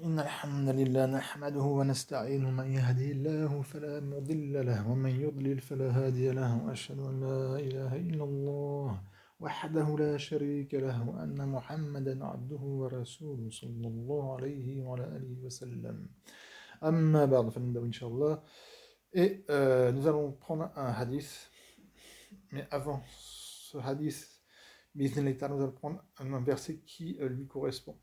إن الحمد لله نحمده ونستعينه من يهده الله فلا مضل له ومن يضلل فلا هادي له وأشهد أن لا إله إلا الله وحده لا شريك له وأن محمدا عبده ورسوله صلى الله عليه وعلى آله وسلم أما بعد فنبدأ إن شاء الله nous allons prendre un hadith mais avant ce hadith nous allons prendre un verset qui lui correspond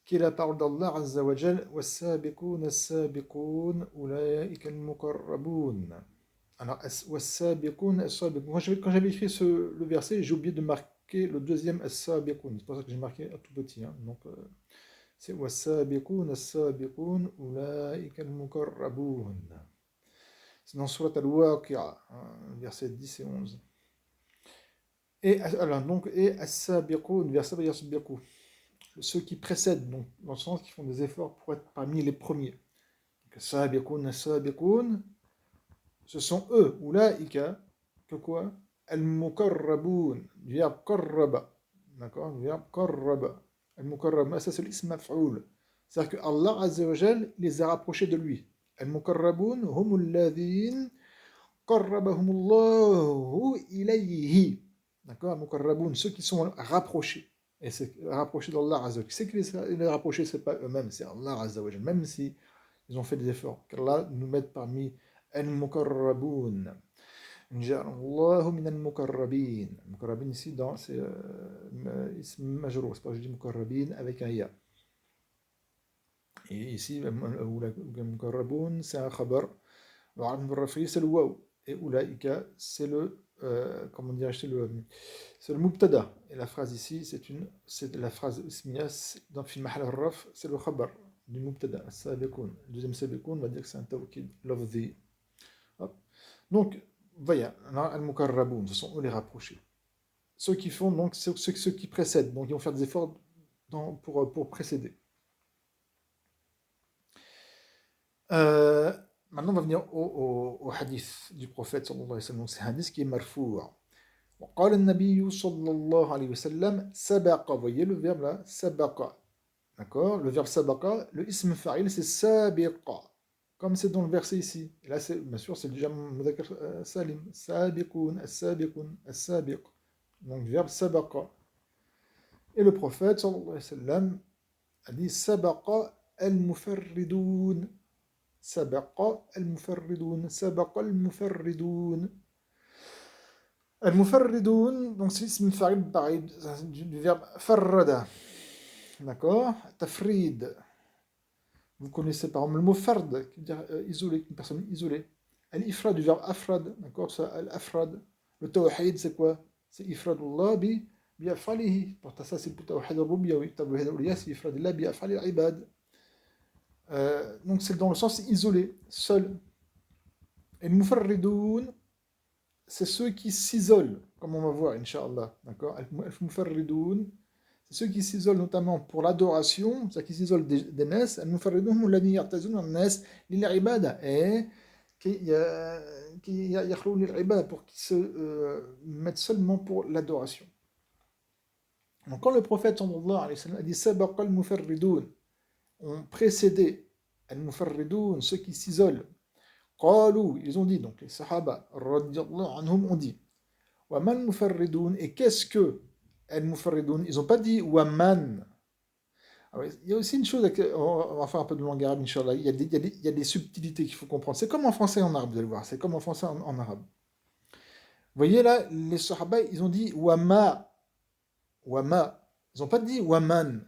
qui est la parole d'Allah Azza wa Jal والسابقون السابقون أولئك المقربون. Alors, والسابقون السابقون. Quand j'avais écrit le verset, j'ai oublié de marquer le deuxième السابقون. C'est pour ça que j'ai marqué à tout petit. Hein. Donc, c'est والسابقون السابقون أولئك المقربون. C'est dans Surat Al-Waqi'a, versets 10 et 11. Et alors, donc, et السابقون, verset يسبقوا. Ceux qui précèdent, donc, dans le sens qui font des efforts pour être parmi les premiers. Sabiqoun, sabiqoun, ce sont eux, ulaika, que quoi? Al-mukarraboun, du verbe qarraba. D'accord? Du verbe qarraba. Al-mukarraboun, ça c'est l'ism maf'oul. C'est-à-dire que Allah Azza wa Jal les a rapprochés de lui. Al-mukarraboun, humul ladhin, qarrabahumullahu ilayhi. D'accord? Al-mukarraboun, ceux qui sont rapprochés. Et c'est rapproché d'Allah Azza wa Jal. Qui c'est qui les a rapprochés? C'est pas eux-mêmes, c'est Allah Azza wa Jal. Même si ils ont fait des efforts. Qu'Allah nous mette parmi al-mukarraboun. Inja'Allahu min al-mukarrabin. Mukarrabin ici, c'est ism majrour. C'est pas je dis mukarrabin avec un ya. Et ici, al-mukarraboun, c'est un khabar. Le arab rafi, c'est le waw. Et ulaika, c'est le comment dire, c'est le mubtada. Et la phrase ici, c'est la phrase ismiya dans fi mahal al-raf, c'est le khabar du mubtada, as-sabiqoun. Le deuxième sabiqoun, on va dire que c'est un tawkid lafzi. Donc, voyez, al-mukarraboun, ce sont eux les rapprochés. Ceux qui font, donc, ceux qui précèdent, donc ils vont faire des efforts pour précéder. Maintenant, on va venir au hadith du prophète sallallahu alayhi wa sallam. C'est un hadith qui est marfou'. وقال النبي صلى الله عليه وسلم سبق, voyez le verbe là, sabaqa. D'accord? Le verbe sabaqa, le ism fa'il, c'est sabiqa. Comme c'est dans le verset ici. Et là, bien sûr, c'est déjà mudhakkar salim. Sabiqun, as-sabiqun, as-sabiq. Donc, le verbe sabaqa. Et le prophète sallallahu alayhi wa sallam a dit sabaqa al-mufarridun. Sabaqa al-mufarridun. Sabaqa al-mufarridun. Al-mufarridun, donc c'est ism fa'il pareil du verbe farrada. D'accord? Tafrid. Vous connaissez par exemple le mot fard, qui veut dire isolé, une personne isolée. Al-ifrad du verbe afrad. D'accord? Ça, al-afrad. Le tawhid, c'est quoi? C'est ifradullah bi af'alihi. Pour ça, c'est le tawhid al-rubiyya. Oui, tawhid al-rubiyya, c'est ifradullah bi af'ali al-ibad. Donc c'est dans le sens isolé, seul. Et al-mufarridun, c'est ceux qui s'isolent, comme on va voir, Inch'Allah. D'accord? Al-mufarridoun, c'est ceux qui s'isolent notamment pour l'adoration, c'est-à-dire qui s'isolent des nas. Al-mufarridoun, الذين يعتزلون الناس للعبادة. Et qui يخلون للعبادة, pour qu'ils se mettent seulement pour l'adoration. Donc quand le prophète sallallahu alayhi wa sallam a dit sabaqa al-mufarridoun, ont précédé al-mufarridoun, ceux qui s'isolent. قالوا, ils ont dit, donc les sahaba radiyallahu anhum ont dit wa man mufarridun, et qu'est-ce que al mufarridun? Ils n'ont pas dit wa man. Alors, il y a aussi une chose, on va faire un peu de langue arabe, Inch'Allah. Il y a des subtilités qu'il faut comprendre. C'est comme en français et en arabe, vous allez voir. C'est comme en français et en arabe. Vous voyez là, les sahaba, ils ont dit wa ma. Wa ma. Ils n'ont pas dit wa man.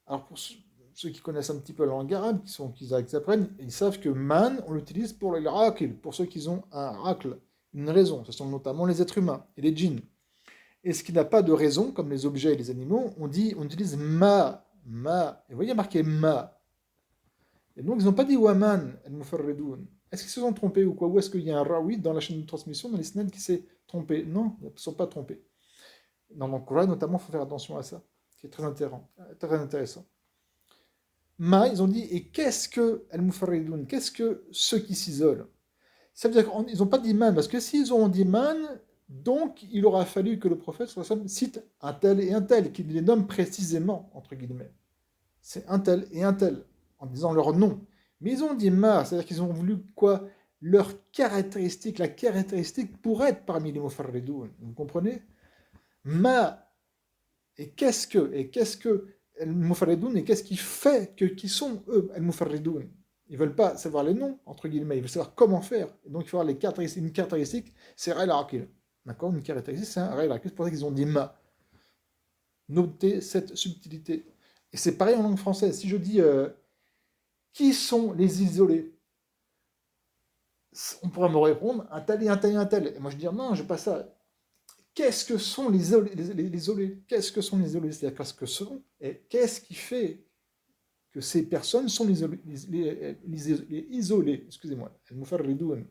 Alors pour ceux qui connaissent un petit peu la langue arabe, qui apprennent, ils savent que man, on l'utilise pour l'aql, pour ceux qui ont un aql, une raison. Ce sont notamment les êtres humains et les djinns. Et ce qui n'a pas de raison, comme les objets et les animaux, on utilise ma. Et vous voyez marqué ma. Et donc ils n'ont pas dit waman al-mufarridoun. Est-ce qu'ils se sont trompés ou quoi? Ou est-ce qu'il y a un rawi dans la chaîne de transmission, dans l'isnad, qui s'est trompé? Non, ils ne sont pas trompés. Dans le Coran, notamment, il faut faire attention à ça, qui est très intéressant. Ma, ils ont dit, et qu'est-ce que al-mufarridoun? Qu'est-ce que ceux qui s'isolent? Ça veut dire qu'ils n'ont pas dit man, parce que s'ils ont dit man, donc il aura fallu que le prophète cite un tel et un tel, qu'il les nomme précisément, entre guillemets. c'est un tel et un tel, en disant leur nom. Mais ils ont dit ma, c'est-à-dire qu'ils ont voulu quoi? Leur caractéristique, la caractéristique pour être parmi les mufarridoun. Vous comprenez? Ma, et qu'est-ce que al-mufarridoun, et qu'est-ce qui fait que, qui sont eux, al-mufarridoun? Ils veulent pas savoir les noms, entre guillemets, ils veulent savoir comment faire. Et donc il faut avoir les caractéristiques, une caractéristique, c'est Ra'il Aqil. D'accord? Une caractéristique, c'est un Ra'il Aqil, c'est pour ça qu'ils ont dit ma. Notez cette subtilité. Et c'est pareil en langue française. Si je dis qui sont les isolés, on pourrait me répondre un tel et un tel et un tel. Et moi je dis non, je pas ça. Qu'est-ce que sont les isolés, les isolés? Qu'est-ce que sont les isolés? C'est-à-dire qu'est-ce que sont et qu'est-ce qui fait que ces personnes sont les isolés? Excusez-moi. Al-mufarridoun.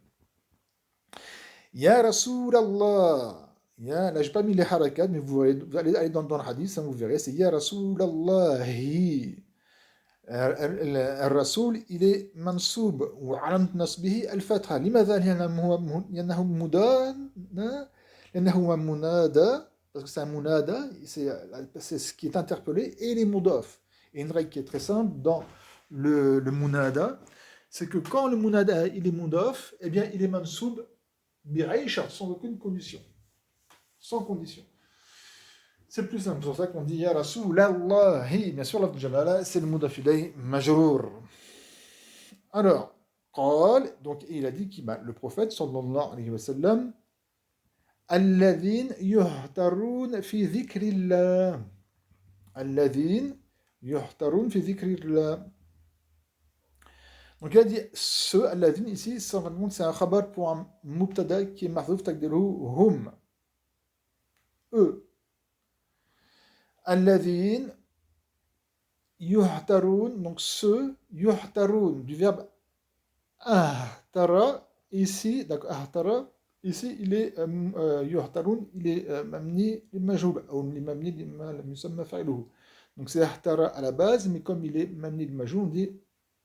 Ya Rasulallah. Là, j'ai pas mis les harakat, mais vous allez aller dans le hadith, hein, vous verrez, c'est Ya Rasulallahi. الرسول إلى منصوب وعلامة نصبه الفتحة لماذا؟ لأنه مدان لأنه هو منادى parce que c'est un munada, c'est ce qui est interpellé, et les mudaf. Et une règle qui est très simple dans le munada, c'est que quand le munada il est mudaf, eh bien il est mansoub bi'aïcha, sans aucune condition. Sans condition. C'est le plus simple, c'est pour ça qu'on dit Ya Rasulallahi. Bien sûr, l'abd jalala, c'est le mudaf ilayh majrour. Alors, قال, donc il a dit le prophète sallallahu alayhi wa sallam, الذين يهترون في ذكر الله. الذين يهترون في ذكر الله. Donc il a dit ce الذين ici, c'est un khabar pour un mubtada qui est mahzouf taqdiruhu hum. Eux. الذين يهترون, donc ceux, يهترون, du verbe ahtara, ici, d'accord, ahtara, ici, il est, يهترون, il est mamni al-majhul, ou mamni al-musamma fa'iluhu. Donc c'est ahtara à la base, mais comme il est mamni al-majhul, on dit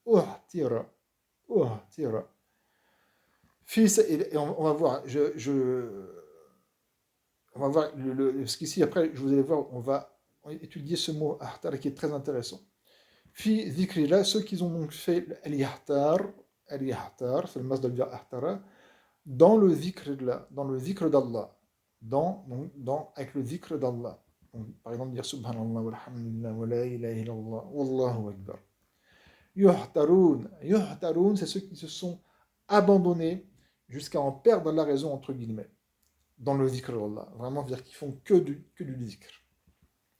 uhtira, uhtira. Fils, et on va voir, on va voir, ce qu'ici, après, je vous allez voir, on va étudier ce mot ahtar qui est très intéressant. Fi dhikrillah, ceux qui ont donc fait al-yahtar, c'est le masdar de ahtara, dans le dhikrillah, dans le dhikr d'Allah, avec le dhikr d'Allah. Donc, par exemple, dire subhanallah, walhamdulillah, wa la ilaha illallah, wallahu akbar. Yuhtaroun, c'est ceux qui se sont abandonnés jusqu'à en perdre la raison, entre guillemets, dans le dhikr d'Allah. Vraiment, c'est-à-dire qu'ils font que du dhikr.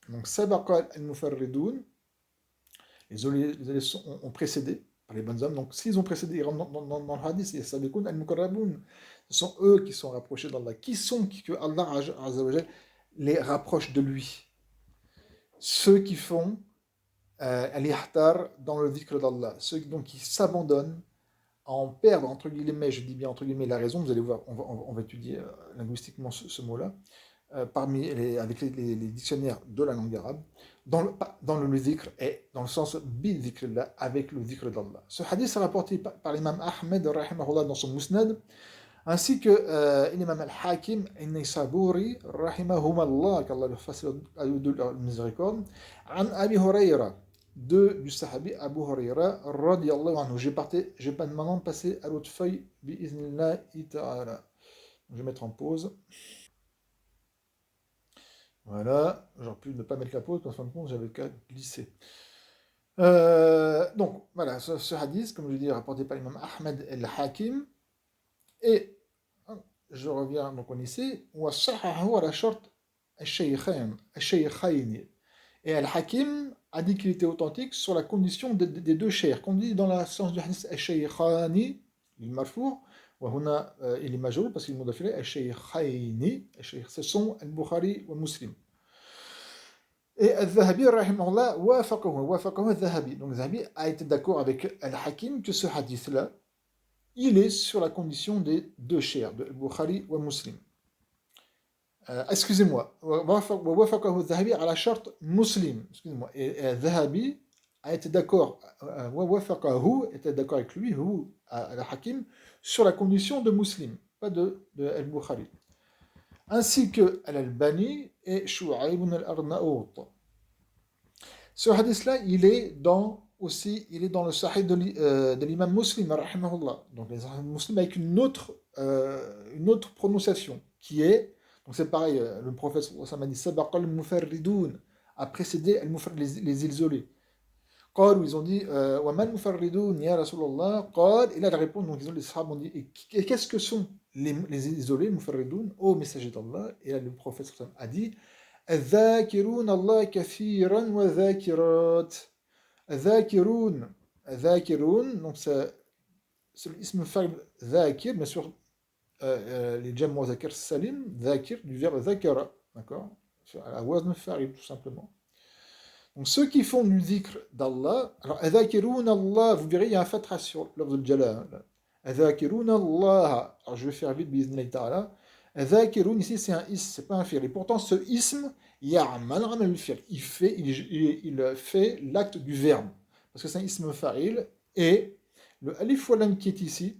Donc, sabaqa al-mufarridoun, les olés ont précédé par les bonnes âmes. Donc, s'ils ont précédé, ils rentrent dans le hadith, et sabiqun al-mukarraboun. Ce sont eux qui sont rapprochés d'Allah. Qui sont que Allah Azza wa Jal les rapproche de lui? Ceux qui font al-ihtar dans le dhikr d'Allah. Ceux donc, qui s'abandonnent à en perdre, entre guillemets, je dis bien entre guillemets, la raison. Vous allez voir, on va étudier linguistiquement ce mot-là. Avec les dictionnaires de la langue arabe, dans le dhikr et dans le sens bi-dhikrillah, avec le dhikr d'Allah. Ce hadith est rapporté par l'imam Ahmed rahimahullah dans son musnad, ainsi que l'imam al-Hakim al-Naysaburi rahimahumallah, qu'Allah leur fasse la miséricorde, an Abi Hurayra, du sahabi Abu Hurayra radiyallahu anhu. J'ai pas maintenant passé à l'autre feuille bi-iznillah ta'ala. Je vais mettre en pause. Voilà, j'aurais pu ne pas mettre la pause, parce qu'en fin de compte, j'avais qu'à glisser. Donc, voilà, ce hadith, comme je dis, rapporté par l'imam Ahmed el-Hakim, et je reviens, donc on ici, وَصَحَحَهُ على شرط الشيخين. Et al-Hakim a dit qu'il était authentique sur la condition des deux cheikhs. Qu'on dit dans la sens du hadith al-Shaykhani, il marfour, وهنا il est majeur parce qu'il m'a fait الشيخين, ce sont al-Bukhari ou Muslim. Et al-Dhahabi rahimahullah wafaqahu al-Dhahabi. Donc al-Dhahabi a été d'accord avec al-Hakim que ce hadith-là, il est sur la condition des deux cheikhs, de al-Bukhari ou Muslim. Excusez-moi, wafaqahu al-Dhahabi ala shart Muslim. Excusez-moi. Et al-Dhahabi a été d'accord, était d'accord avec lui, al-Hakim, sur la condition de Muslim, pas de al-Bukhari. Ainsi que al-Albani et Shu'aib al-Arnaout. Ce hadith-là, il est dans le Sahih de l'imam Muslim, rahimahullah. Donc, les Muslim avec une autre prononciation, qui est, donc c'est pareil, le prophète sallallahu alayhi wa sallam a dit, Sabaqa al-mufarridoun, a précédé les isolés. قالوا, ils ont dit, وَمَا الْمُفَرِّدُونَ يَا رَسُولَ اللَّهِ قال, et là, la réponse, donc les sahabas ont dit, et qu'est-ce que sont les isolés, mufarridoun, ô messager d'Allah? Et là, le prophète sallallahu alayhi wa sallam a dit, الذاكرون الله كثيرا وذاكرات. الذاكرون, الذاكرون, donc c'est l'ism fa'il ذاكر, bien sûr, les jam wa zakir salim, ذاكر, du verbe ذاكر, d'accord? À la wazn fa'il, tout simplement. Donc ceux qui font du dhikr d'Allah, alors adhakiroun Allah, vous verrez il y a un fatra sur l'ordre de Jala. Adhakiroun Allah, alors je vais faire vite, bi'idhnillahi ta'ala. Adhakiroun ici c'est un ism, c'est pas un fi'l. Et pourtant ce ism, ya'mal amal al-fi'l. Il fait l'acte du verbe. Parce que c'est un ism fa'il. Et le alif wa lam qui est ici,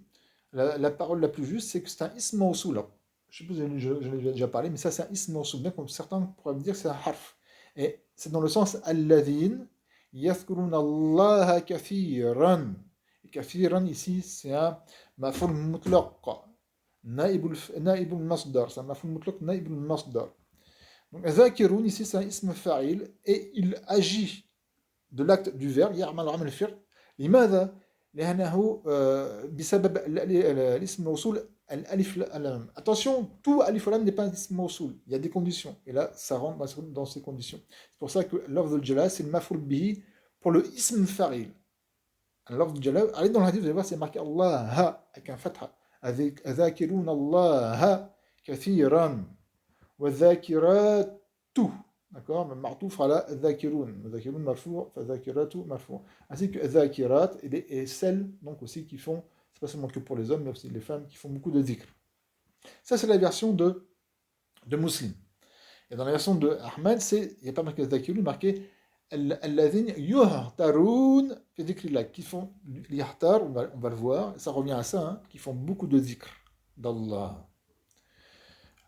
la parole la plus juste, c'est que c'est un ism mawsoul. Je sais pas si je l'ai déjà parlé, mais ça c'est un ism mawsoul. Bien comme certains pourraient me dire que c'est un harf. Et c'est dans le sens alladhin yadhkuruna Allah kathiran. Et kathiran ici c'est un maf'ul mutlaq, naibul masdar, c'est un maf'ul mutlaq naibul masdar. Donc dhakirun ici c'est un ism fa'il et il agit de l'acte du verbe ya'mal amal fi'l. لماذا؟ لأنه بسبب الاسم الموصول الألف لام. Attention, tout alif lam n'est pas un ism mawsoul. Il y a des conditions. Et là, ça rentre dans ces conditions. C'est pour ça que l'ordre de Jalal, c'est le maf'ul bihi pour le ism fa'il. L'ordre de Jalal, allez dans le hadith, vous allez voir, c'est marqué Allah avec un fatha. Adhakirun Allah kathiran wa dhakiratu. D'accord? Ma'touf ala dhakirun. Dhakirun marfou, fa dhakiratu marfou. Ainsi que dhakirat et celles donc aussi qui font, c'est pas seulement que pour les hommes, mais aussi les femmes qui font beaucoup de dhikr. Ça, c'est la version de Muslim. Et dans la version de Ahmed, il n'y a pas marqué dhakirun, il est marqué alladhin yuhtarun fi dhikrillah, qui font l'ihtar, on va le voir, ça revient à ça, hein, qui font beaucoup de dhikr d'Allah.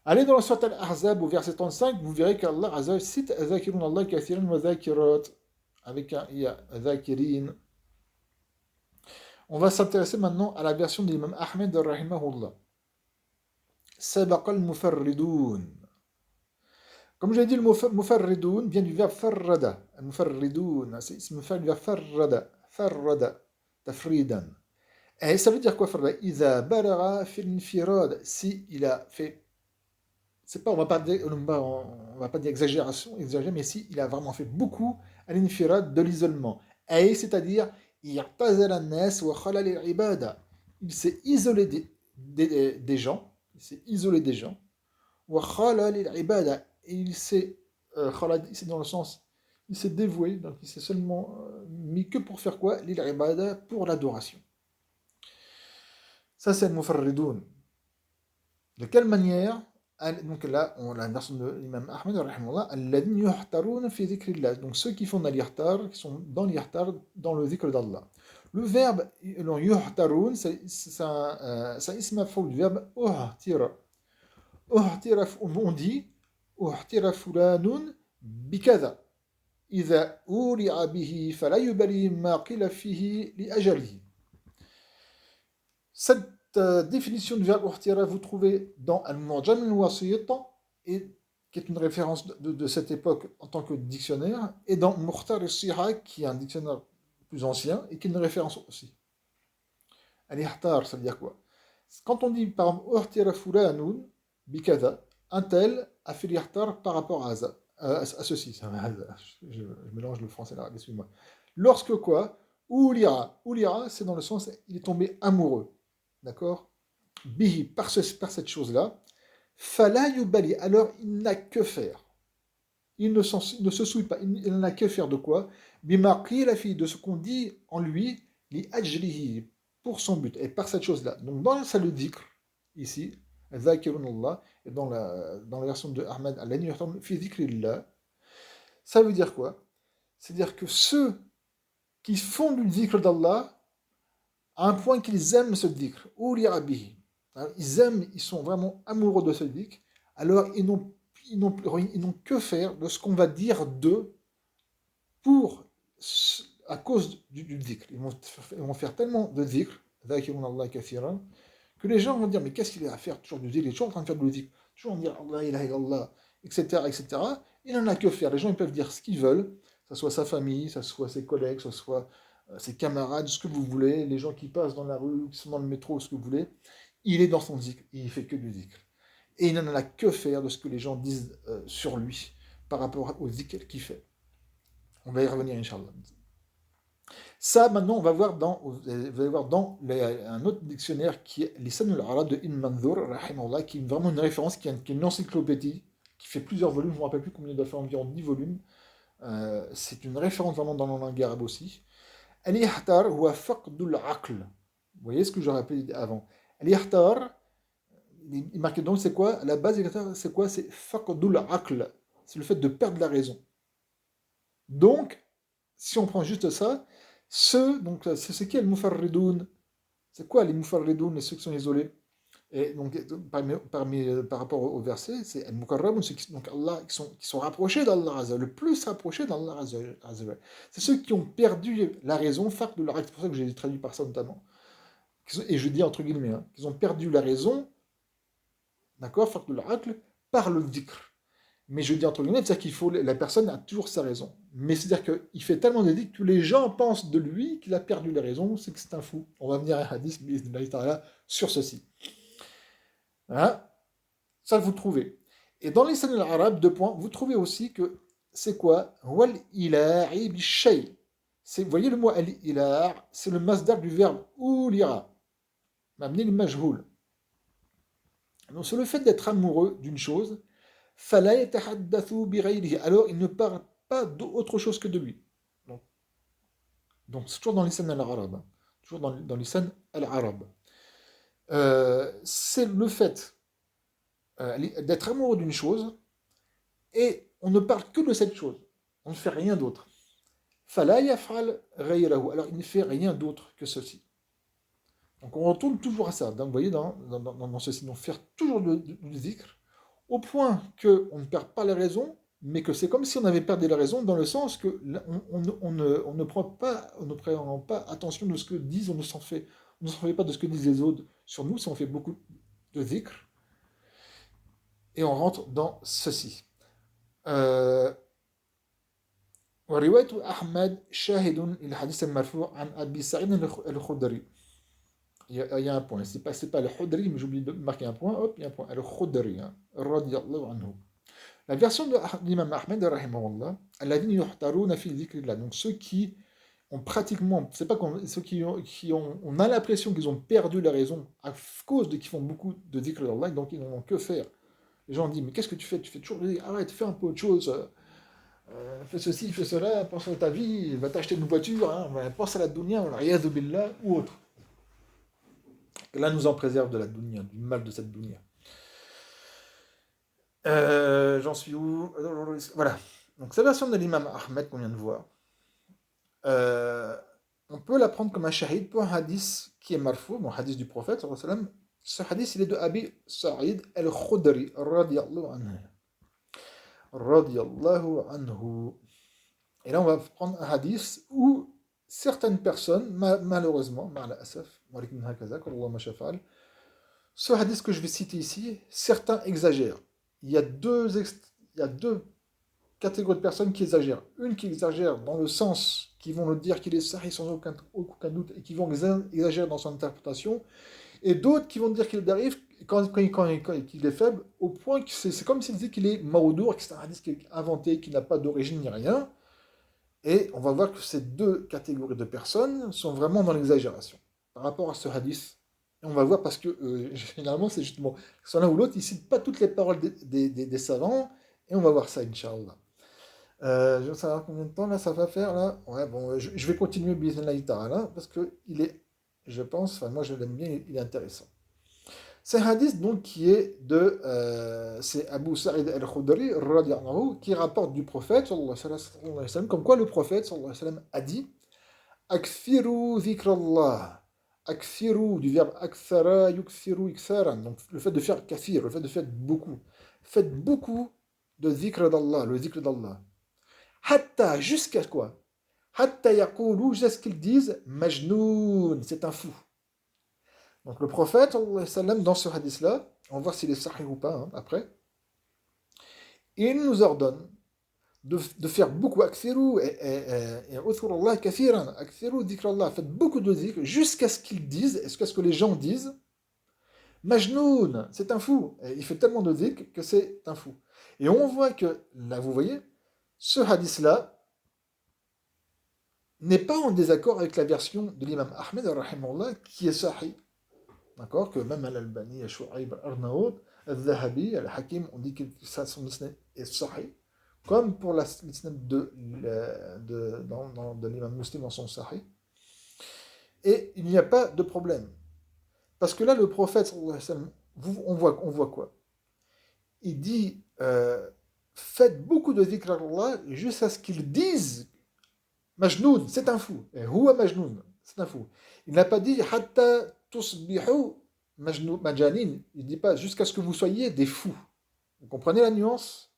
Allez dans la sourate Al-Ahzab au verset 35, vous verrez qu'Allah Azza cite Dhakirun Allah kathiran wa dhakirat avec un iya, dhakirin. On va s'intéresser maintenant à la version de l'imam Ahmed rahimahullah. Sabaqa al-mufarridoun. Comme je l'ai dit, le mot mufarridoun vient du verbe farrada. Al-mufarridoun, c'est ism fa'il du verbe farrada. Farrada, tafridan. Et ça veut dire quoi farrada? Iza balagha fil infirad. Si il a fait, c'est pas, on va pas dire exagération, mais si il a vraiment fait beaucoup à l'infirad de l'isolement. Et c'est-à-dire, il s'est isolé des gens, et il s'est ici dans le sens, il s'est dévoué, donc il s'est seulement mis que pour faire quoi? L'ibada, pour l'adoration. Ça c'est le mufarridoun. De quelle manière? Donc là, on a la version de l'imam Ahmed, alladhin yuhtarun fi dhikrillah. Donc ceux qui font de l'ihtar, qui sont dans l'ihtar, dans le dhikr d'Allah. Le verbe yuhtarun, c'est un ism maf'ul du verbe uhtira. Uhtira, on dit uhtira fulanun bikadha. Idha uri'a bihi fala yubali ma qila fihi li ajalihi. Cette définition du verbe uhtira, vous trouvez dans Al-Mu'jam al-Wasit, qui est une référence de cette époque en tant que dictionnaire, et dans Mukhtar al-Siha, qui est un dictionnaire plus ancien, et qui est une référence aussi. Al-Ihtar, ça veut dire quoi? Quand on dit par exemple uhtira fulanun bikada, un tel a fait l'ihtar par rapport à ceci. Je mélange le français et l'arabe, excuse-moi. Lorsque quoi? Ulira, c'est dans le sens, il est tombé amoureux. D'accord? Bihi, par cette chose-là, fala yubali, alors il n'a que faire. Il ne se souille pas, il n'a que faire de quoi? Bima qila fi, de ce qu'on dit en lui, li ajlihi, pour son but, et par cette chose-là. Donc dans ça le dhikr, ici, dhakirun Allah, et dans la version de Ahmed, fi dhikrillah, ça veut dire quoi? C'est-à-dire que ceux qui font du dhikr d'Allah, à un point qu'ils aiment ce dhikr, ou l'irabihi. Ils sont vraiment amoureux de ce dhikr, alors ils n'ont que faire de ce qu'on va dire d'eux pour à cause du dhikr. Ils vont faire tellement de dhikr, ذاكرون الله كثيرا, que les gens vont dire, mais qu'est-ce qu'il a à faire toujours du dhikr, il est toujours en train de faire du dhikr, toujours en dire Allah ilaha illallah, etc., etc. Il n'en a que faire. Les gens ils peuvent dire ce qu'ils veulent, que ce soit sa famille, que ce soit ses collègues, que ce soit ses camarades, ce que vous voulez, les gens qui passent dans la rue, qui sont dans le métro, ce que vous voulez. Il est dans son dhikr, il fait que du dhikr. Et il n'en a que faire de ce que les gens disent sur lui par rapport au dhikr qu'il fait. On va y revenir, Inch'Allah. Ça, maintenant, on va voir un autre dictionnaire qui est Lisan al-Arab de Ibn Manzour, rahimahullah, qui est vraiment une référence, qui est une encyclopédie, qui fait plusieurs volumes, je ne me rappelle plus combien il doit faire, environ 10 volumes. C'est une référence vraiment dans la langue arabe aussi. Al-Ihtar huwa faqdul aql. Vous voyez ce que je rappelais avant. Al-Ihtar, il marque donc, c'est quoi? À la base, c'est quoi? C'est faqdul aql. C'est le fait de perdre la raison. Donc, si on prend juste ça, donc c'est qui le mufarridoun? C'est quoi les mufarridoun, ceux qui sont isolés? Et donc, par rapport au verset, c'est al-mukarramun, ceux qui, donc Allah, qui sont rapprochés d'Allah Azza, le plus rapprochés d'Allah Azza. C'est ceux qui ont perdu la raison, fac de la règle, c'est pour ça que j'ai traduit par ça notamment. Et je dis entre guillemets, hein, qu'ils ont perdu la raison, d'accord, fac de la règle, par le dhikr. Mais je dis entre guillemets, c'est-à-dire la personne a toujours sa raison. Mais c'est-à-dire qu'il fait tellement de dhikr que les gens pensent de lui qu'il a perdu la raison, c'est que c'est un fou. On va venir à un hadith, sur ceci. Hein? Ça, vous trouvez. Et dans les scènes arabes, 2 points, vous trouvez aussi que c'est quoi? Wal ila'i bishay. Vous voyez le mot al-ilah, c'est le masdar du verbe ulira, m'amener le majhoul. Donc, c'est le fait d'être amoureux d'une chose, fala yatahaddathu bighayrihi. Alors, il ne parle pas d'autre chose que de lui. Donc c'est toujours dans les scènes al-arabes. Toujours dans les scènes al-arabes. C'est le fait d'être amoureux d'une chose et on ne parle que de cette chose. On ne fait rien d'autre. Fala yaf'al ghayrahu. Alors il ne fait rien d'autre que ceci. Donc on retourne toujours à ça. Donc vous voyez dans ceci, donc faire toujours du dhikr au point qu'on ne perd pas la raison, mais que c'est comme si on avait perdu la raison dans le sens que on ne prend pas attention de ce que disent, on ne s'en fait pas de ce que disent les autres sur nous, si on fait beaucoup de dhikr, et on rentre dans ceci. ورواية أحمد شاهد للحديث المرفوع عن أبي سعيد الخدري. Il y a un point, c'est pas le Khudri, mais j'oublie de marquer un point, hop, il y a un point, le Khudri, hein, radiyallahu anhu. La version de l'imam Ahmed, rahimahullah, alladhina yuhtaruna fi dhikrillah, donc ceux qui ont pratiquement, c'est pas ceux on a l'impression qu'ils ont perdu la raison à cause de qu'ils font beaucoup de dhikr d'Allah, donc ils n'ont que faire. Les gens disent, mais qu'est-ce que tu fais? Tu fais toujours, arrête, fais un peu autre chose, fais ceci, fais cela, pense à ta vie, va t'acheter une voiture, hein, pense à la dunya, al-iyadhu billah, ou autre. Là, nous en préserve de la dunya, du mal de cette dunya. J'en suis où? Voilà. Donc, cette version de l'imam Ahmed qu'on vient de voir, on peut la prendre comme un shahid pour un hadith qui est marfou, bon, hadith du prophète, sallallahu alayhi wa sallam. Ce hadith, il est de Abi Sa'id al-Khudri, radiyallahu anhu. Radiyallahu anhu. Et là, on va prendre un hadith où certaines personnes, malheureusement, ce hadith que je vais citer ici, certains exagèrent. Il y a deux catégories de personnes qui exagèrent. Une qui exagère dans le sens, qui vont le dire qu'il est sahih sans aucun doute, et qui vont exagérer dans son interprétation, et d'autres qui vont dire qu'il arrive quand qu'il est faible, au point que c'est comme s'il disait qu'il est maoudour, que c'est un hadith qui est inventé, qui n'a pas d'origine ni rien. Et on va voir que ces deux catégories de personnes sont vraiment dans l'exagération par rapport à ce hadith. Et on va voir parce que généralement c'est justement soit l'un ou l'autre, ils ne citent pas toutes les paroles des savants, et on va voir ça, Inch'Allah. Je veux savoir combien de temps là ça va faire là. Ouais, bon, je vais continuer Bismillah ta'ala parce que il est, je pense, enfin moi je l'aime bien, il est intéressant. C'est un hadith donc qui est c'est Abu Sa'id al-Khudri radiyallahu anhu qui rapporte du prophète sallallahu alayhi wa sallam, comme quoi le prophète sallallahu alayhi wa sallam a dit Akthiru dhikrallah. Akthiru du verbe akthara yukthiru iktharan, donc le fait de faire kathir, le fait de faire beaucoup. Faites beaucoup de dhikr d'Allah, le dhikr d'Allah. Hatta, jusqu'à quoi? Hatta yaqulu, jusqu'à ce qu'ils disent Majnoun, c'est un fou. Donc le prophète, sallallahu alayhi wa sallam, dans ce hadith-là, on va voir s'il est sahih ou pas après, il nous ordonne de faire beaucoup, akthiru, et udhkurullah kathiran, akthiru dhikrallah, faites beaucoup de dhikr, jusqu'à ce qu'ils disent, jusqu'à ce que les gens disent, Majnoun, c'est un fou. Et il fait tellement de dhikr que c'est un fou. Et on voit que, là vous voyez, ce hadith-là n'est pas en désaccord avec la version de l'imam Ahmed, rahimahullah, qui est sahih. D'accord? Que même Al-Albani, Shu'aib, Arnaoud, Al-Zahabi, Al-Hakim, on dit que ça, son isnad est sahih. Comme pour l'isnad de l'imam Muslim dans son sahih. Et il n'y a pas de problème. Parce que là, le prophète, sallallahu alayhi wa sallam, on voit quoi? Il dit, faites beaucoup de dhikr Allah jusqu'à ce qu'ils disent Majnoun, c'est un fou. Et huwa Majnoun, c'est un fou. Il n'a pas dit hatta tusbihu majanin. Il ne dit pas jusqu'à ce que vous soyez des fous. Vous comprenez la nuance?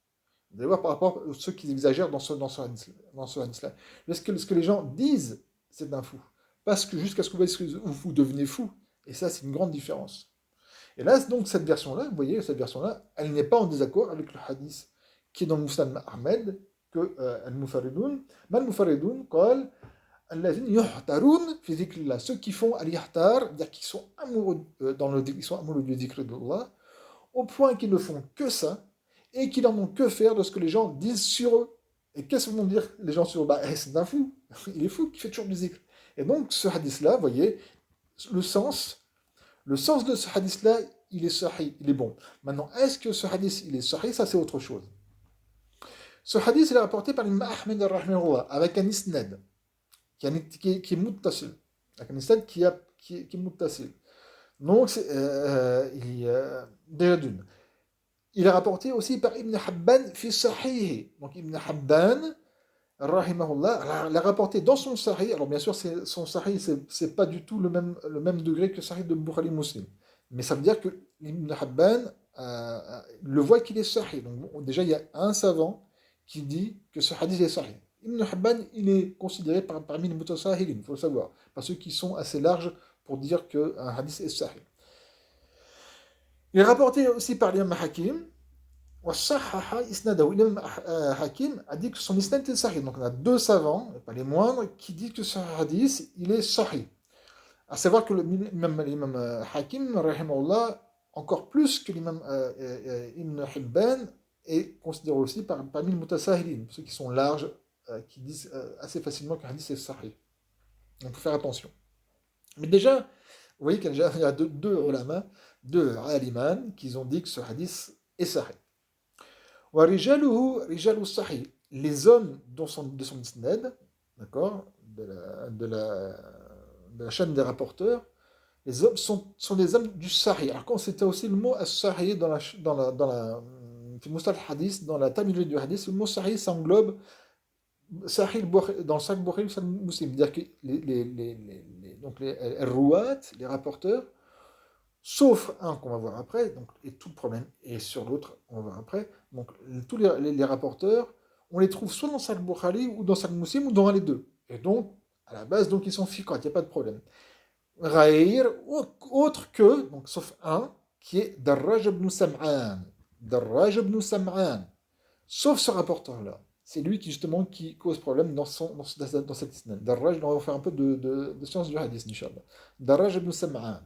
Vous allez voir par rapport à ceux qui exagèrent dans ce hadith-là. Ce que les gens disent, c'est un fou. Parce que jusqu'à ce que vous devenez fou. Et ça, c'est une grande différence. Et là, donc, cette version-là, vous voyez, cette version-là, elle n'est pas en désaccord avec le hadith qui est dans Musnad Ahmed, que Al-Mufaridun, Mal-Mufaridun, قال الذين يحترون في ذكر الله, ceux qui font al-yahtar, c'est-à-dire qui sont amoureux ils sont amoureux du dhikr d'Allah, au point qu'ils ne font que ça, et qu'ils n'en ont que faire de ce que les gens disent sur eux. Et qu'est-ce que vont dire les gens sur eux? Bah, c'est un fou, il est fou qui fait toujours du dhikr. Et donc, ce hadith-là, vous voyez, le sens de ce hadith-là, il est sahih, il est bon. Maintenant, est-ce que ce hadith, il est sahih? Ça, c'est autre chose. Ce hadith, il est rapporté par l'imam Ahmed rahimahullah, avec un isnad, qui est muttasil. Avec un isnad qui est muttasil. Donc, déjà d'une. Il est rapporté aussi par Ibn Habban fi sahih. Donc, Ibn Habban, rahimahullah, l'a rapporté dans son sahih. Alors, bien sûr, son sahih, c'est pas du tout le même degré que le sahih de Bukhari Muslim. Mais ça veut dire que Ibn Habban le voit qu'il est sahih. Donc, bon, déjà, il y a un savant qui dit que ce hadith est sahih. Ibn Habban, il est considéré parmi les mutasahilin, il faut le savoir, par ceux qui sont assez larges pour dire qu'un hadith est sahih. Il est rapporté aussi par l'imam Hakim, l'imam Hakim a dit que son isnad est sahih. Donc on a deux savants, pas les moindres, qui disent que ce hadith, il est sahih. À savoir que l'imam Hakim, rahimahullah, encore plus que l'imam Ibn Hibban, est considéré aussi parmi les mutasahilin, ceux qui sont larges, qui disent assez facilement qu'un hadith est sahih. Donc il faut faire attention. Mais déjà, vous voyez qu'il y a deux ulama, deux aliman, qui ont dit que ce hadith est sahih. Wa rijaluhu rijalu sahih. Les hommes de son isnad, d'accord, de la chaîne des rapporteurs, les hommes sont des hommes du sahih. Alors quand c'était aussi le mot as-sahih dans la hadith, dans la terminologie du hadith, le mot sahih, ça englobe sahih dans le Sahih Bukhari ou Sahih Muslim. C'est-à-dire que les rouat, les rapporteurs, sauf un qu'on va voir après, donc, et tout le problème est sur l'autre, on va voir après. Donc tous les rapporteurs, on les trouve soit dans Sahih Bukhari ou dans Sahih Muslim ou dans les deux. Et donc, à la base, donc ils sont fiqat, il n'y a pas de problème. Ghaïr, autre que, donc sauf un, qui est Darraj ibn Sam'an. Darraj ibn Sam'an. Sauf ce rapporteur-là. C'est lui qui cause problème dans cette isnad. Darraj, on va faire un peu de science du hadith, Inch'Allah. Darraj ibn Sam'an.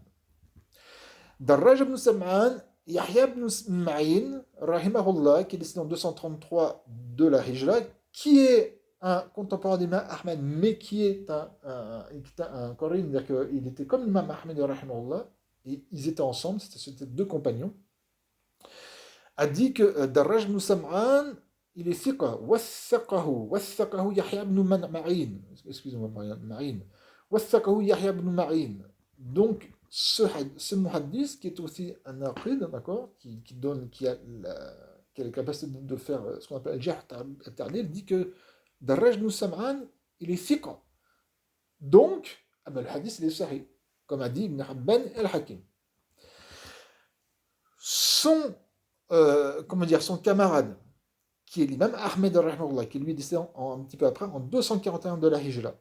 Darraj ibn Sam'an, Yahya ibn Ma'in, rahimahullah, qui est décédé en 233 de la Hijra, qui est un contemporain d'Imam Ahmed, mais qui est un Corinne, c'est-à-dire qu'il était comme l'Imam Ahmed, rahimahullah, et ils étaient ensemble, c'était deux compagnons, a dit que Darraj ibn Sam'an, il est thiqa, wathaqahu Yahya ibn Ma'in, excusez-moi, Ma'in, wathaqahu Yahya ibn Ma'in. Donc, ce muhaddis, qui est aussi un aqid, d'accord, qui a la capacité de faire ce qu'on appelle al-jarh at-ta'dil, dit que Darraj ibn Sam'an, il est thiqa. Donc, le hadith, il est sahih, comme a dit Ibn Habban et Al-Hakim. Son camarade, qui est l'imam Ahmed rahimahullah, qui lui est décédé un petit peu après, en 241 de la Hijra.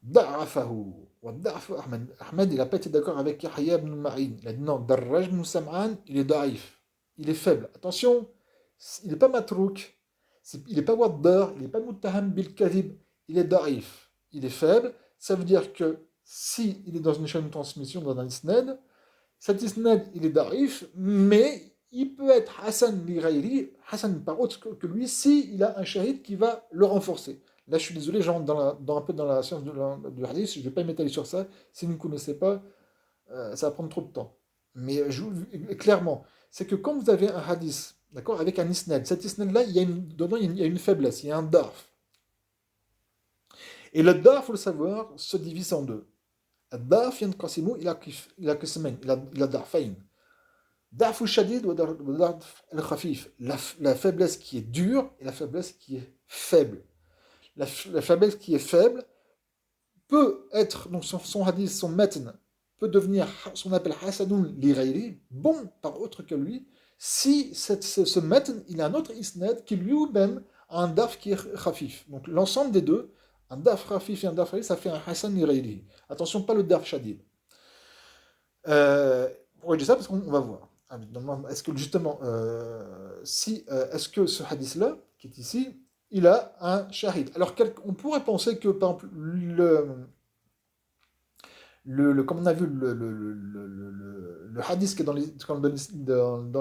Da'afahu. Wa da'afu Ahmed. Ahmed, il n'a pas été d'accord avec Yahya ibn Ma'in. Il a dit non, Darraj ibn Sam'an, il est da'if. Il est faible. Attention, il n'est pas matrouk, il n'est pas waddar, il n'est pas muttaham bil kadhib, il est da'if. Il est faible. Ça veut dire que si il est dans une chaîne de transmission, dans un isnad, cet isnad, il est da'if, mais il peut être Hassan li ghayri, Hassan par autre que lui, si il a un shahid qui va le renforcer. Là, je suis désolé, j'entre un peu dans la science du hadith, je ne vais pas m'étaler sur ça. Si vous ne connaissez pas, ça va prendre trop de temps. Mais clairement, c'est que quand vous avez un hadith, d'accord, avec un isnad, cet isnad-là, dedans, il y a une faiblesse, il y a un darf. Et le darf, il faut le savoir, se divise en deux. Le darf, il a qismain, il a darfain. Darf shadid ou darf al-khafif. La faiblesse qui est dure et la faiblesse qui est faible. La faiblesse qui est faible peut être, donc son hadith, son matn, peut devenir ce qu'on appelle Hasanoun li ghayri, bon par autre que lui, si ce matn, il a un autre isnad qui lui-même a un daf qui est khafif. Donc l'ensemble des deux, un daf khafif et un daf ghayri, ça fait un Hasan li ghayri. Attention, pas le daf shadid. Pourquoi je dis ça? Parce qu'on va voir. Est-ce que justement, est-ce que ce hadith-là, qui est ici, il a un shahid? Alors, on pourrait penser que, par exemple, comme on a vu, le hadith qui est dans le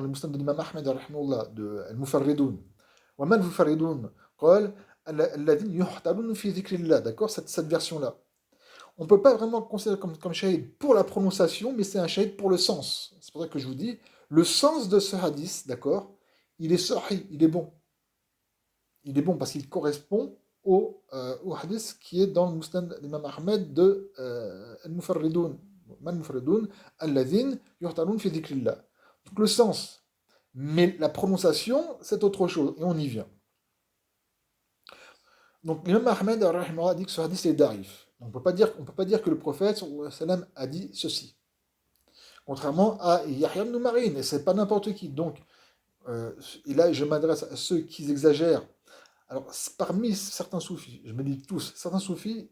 Musnad de l'imam Ahmed, de Al-Mufarridun, وَمَا الْمُفَرِّدُونَ قال الذين يحتلون في ذكر الله, d'accord, cette version-là. On ne peut pas vraiment le considérer comme shahid pour la prononciation, mais c'est un shahid pour le sens. C'est pour ça que je vous dis, le sens de ce hadith, d'accord, il est sahih, il est bon. Il est bon parce qu'il correspond au hadith qui est dans le Musnad d'Imam Ahmed de Al-Mufarridun. Al-Mufarridun, alladhin yuhtarun fi dhikrillah. Donc le sens. Mais la prononciation, c'est autre chose. Et on y vient. Donc l'imam Ahmed a dit que ce hadith est da'if. On ne peut pas dire que le prophète sallam a dit ceci. Contrairement à Yahya ibn Ma'in, et c'est pas n'importe qui. Donc, et là je m'adresse à ceux qui exagèrent. Alors, parmi certains soufis, je me dis tous, certains soufis,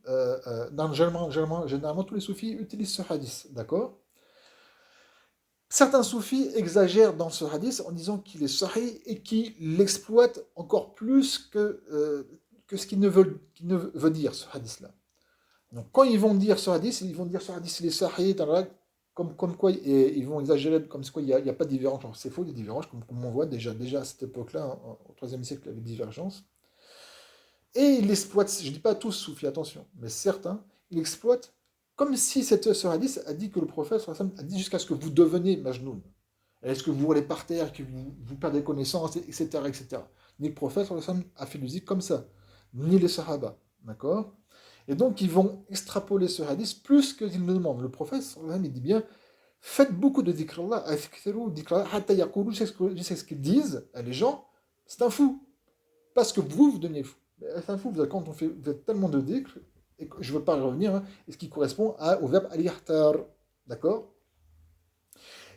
généralement tous les soufis utilisent ce hadith, d'accord? Certains soufis exagèrent dans ce hadith en disant qu'il est sahih et qu'il l'exploite encore plus que ce qu'il ne veut dire, ce hadith-là. Donc, quand ils vont dire ce hadith, il est sahih, comme quoi ils vont exagérer, comme quoi il n'y a pas de divergence. Alors, c'est faux, des divergences, comme on voit déjà à cette époque-là, au IIIe siècle, il y avait des divergences. Et ils l'exploitent, je ne dis pas tous soufis, attention, mais certains, ils l'exploitent comme si ce hadith a dit que le prophète a dit jusqu'à ce que vous deveniez majnoun. Est-ce que vous roulez par terre, que vous perdez connaissance, etc., etc. Ni le prophète a fait musique comme ça, ni les sahaba, d'accord? Et donc ils vont extrapoler ce hadith plus qu'ils ne demandent. Le prophète, il dit bien, faites beaucoup de dhikrullah, jusqu'à ce qu'ils disent, les gens, c'est un fou, parce que vous devenez fou. C'est un fou, quand vous faites tellement de dhikr, et je ne veux pas y revenir, hein, et ce qui correspond au verbe al-yahtar, d'accord?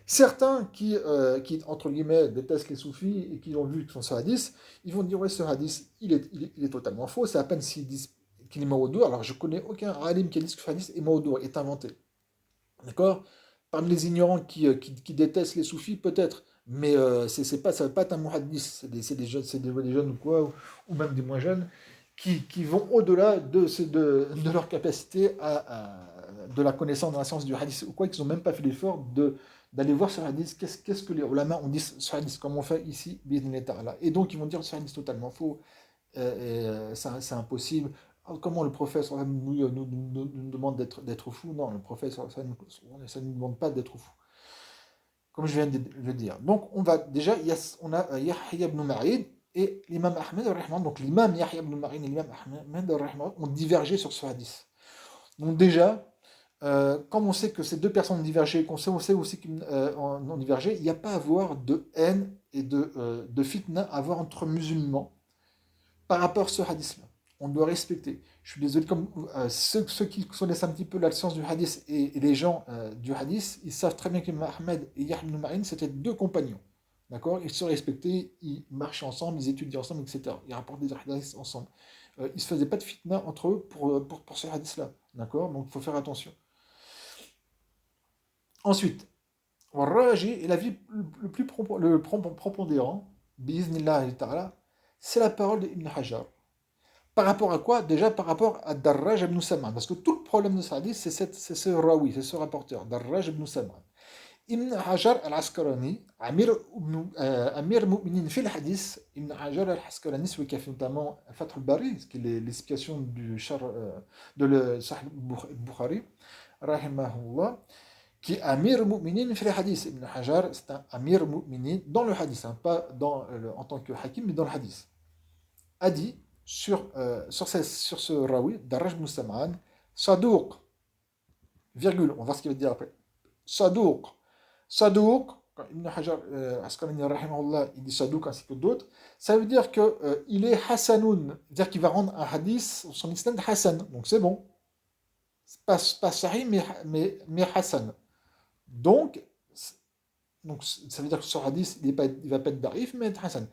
Certains qui, entre guillemets, détestent les soufis et qui ont vu son hadith, ils vont dire, ouais, ce hadith, il est totalement faux, c'est à peine s'ils disent qu'il est maoudour. Alors, je connais aucun alim qui a dit que ce hadith est maoudour, est inventé. D'accord? Parmi les ignorants qui détestent les soufis, peut-être, mais ça ne va pas être un muhaddis, c'est des jeunes ou quoi, ou même des moins jeunes, qui vont au-delà de leur capacité de la connaissance de la science du hadith, ou quoi, qu'ils n'ont même pas fait l'effort d'aller voir ce hadith, qu'est-ce que les ulama ont dit ce hadith, comme on fait ici, et donc ils vont dire ce hadith totalement faux, c'est impossible. Comment le prophète nous demande d'être fou? Non, le prophète ça ne nous demande pas d'être fou, comme je viens de le dire. Donc on a Yahya ibn Ma'in et l'imam Ahmed, donc l'imam Yahya ibn Ma'in et l'imam Ahmed ont divergé sur ce hadith. Donc déjà, comme on sait que ces deux personnes ont divergé, qu'on sait aussi qu'ils ont divergé, il n'y a pas à avoir de haine et de fitna à avoir entre musulmans par rapport à ce hadith-là. On doit respecter. Je suis désolé, comme ceux qui connaissent un petit peu la science du hadith et les gens du hadith, ils savent très bien que Ahmed et Yahya ibn Ma'in, c'était deux compagnons. D'accord? Ils se respectaient, ils marchaient ensemble, ils étudiaient ensemble, etc. Ils rapportent des hadiths ensemble. Ils ne se faisaient pas de fitna entre eux pour ce hadith-là. D'accord? Donc il faut faire attention. Ensuite, Raji est l'avis le plus prépondérant, bi'iznillahi ta'ala, c'est la parole d'Ibn Hajar. Par rapport à quoi? Déjà par rapport à Darraj ibn Sam'an. Parce que tout le problème de ce hadith, c'est ce rawi, c'est ce rapporteur, Darraj ibn Sam'an. Ibn Hajar al-Asqalani, Amir Mu'minin fil hadith, Ibn Hajar al-Asqalani, celui qui a fait notamment Fath al-Bari, ce qui est l'explication du de le Sahih Bukhari, rahimahullah, qui est Amir Mu'minin fil hadith. Ibn Hajar, c'est un Amir Mu'minin dans le hadith, hein, pas en tant que hakim, mais dans le hadith. A dit sur ce rawi, Darraj ibn Sam'an, Sadouk, virgule, on va voir ce qu'il va dire après. Sadouk, Sadouk, quand Ibn Hajar Asqalani rahimahullah, il dit Sadouk ainsi que d'autres, ça veut dire qu'il est Hassanoun, c'est-à-dire qu'il va rendre un hadith, son isnad Hassan, donc c'est bon. C'est pas Sahih, mais Hassan. Donc, ça veut dire que ce hadith, il ne va pas être Darif, mais être Hassan.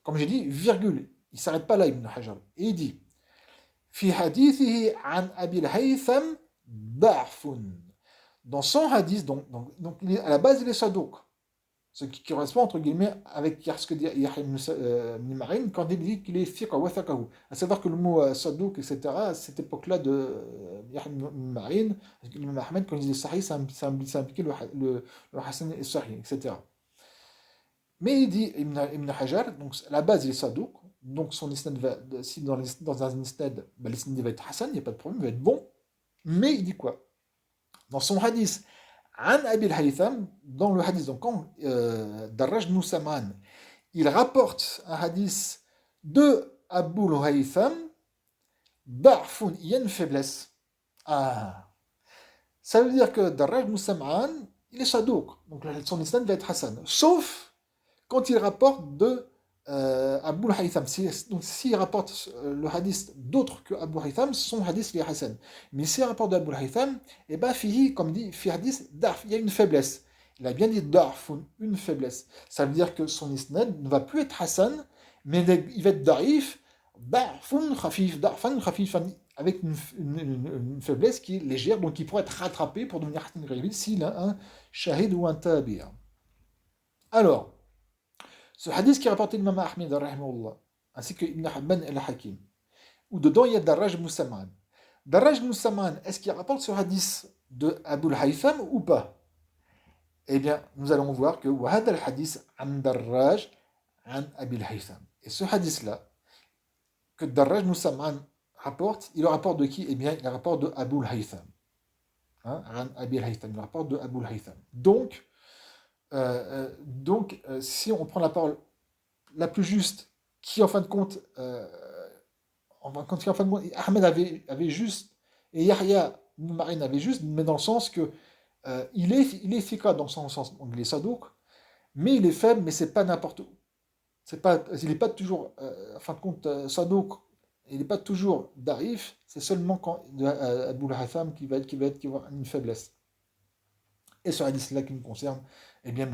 Comme j'ai dit, virgule, il ne s'arrête pas là, Ibn Hajar. Et il dit, في حديثه عن أبي الهيثم ضعف. Dans son hadith, donc à la base, il est sadouk. Ce qui correspond, entre guillemets, avec ce que dit Yahya ibn Ma'in quand il dit qu'il est fiqh wa thaqahu. À savoir que le mot sadouk, etc., à cette époque-là de Yahya ibn Ma'in, l'imam Ahmed, quand il dit sahih, ça impliquait le hasan et sahih, etc. Mais il dit Ibn Hajar, donc à la base, il est sadouk. Donc son isnad va, si dans un isnad, bah, l'isnad va être Hassan, il n'y a pas de problème, il va être bon. Mais il dit quoi? Dans son hadith, An Abil Haytham, dans le hadith, donc quand Darraj ibn Sam'an, il rapporte un hadith de Abu Haytham, Da'fun, il y a une faiblesse. Ah, ça veut dire que Darraj ibn Sam'an, il est sadouk, donc son isnad va être Hassan. Sauf quand il rapporte de Abu Haytham. Donc s'il rapporte le hadith d'autres que Abu Haytham, son hadith est Hassan. Mais s'il rapporte de Abu Haytham, et bien fihi, comme dit, fi hadith, darf, il y a une faiblesse. Il a bien dit darfun, une faiblesse. Ça veut dire que son isnad ne va plus être Hassan, mais il va être darif, darfun khafif, avec une faiblesse qui est légère, donc qui pourrait être rattrapée pour devenir Hassan Gharib s'il a un shahid ou un tabi'a. Alors, ce hadith qui est rapporté de l'imam Ahmed, ainsi que Ibn Habban al-Hakim, où dedans il y a Darraj ibn Sam'an. Darraj ibn Sam'an, est-ce qu'il rapporte ce hadith de Abu al-Haytham ou pas? Eh bien, nous allons voir que Wahad al-Hadith an Darraj an Abi al-Haytham. Et ce hadith-là, que Darraj ibn Sam'an rapporte, il le rapporte de qui? Eh bien, il le rapporte de Abu al-Haytham. Hein, an Abi al-Haytham, il le rapporte de Abu al-Haytham. Si on prend la parole la plus juste, qui en fin de compte, Ahmed avait juste, et Yahya Marine avait juste, mais dans le sens que il est efficace dans son sens, donc il est sadouk, mais il est faible, mais c'est pas n'importe où. Il n'est pas toujours, en fin de compte, sadouk, il n'est pas toujours darif, c'est seulement quand Abu al-Haytham qui va avoir une faiblesse. Et ce hadith-là qui nous concerne, eh bien,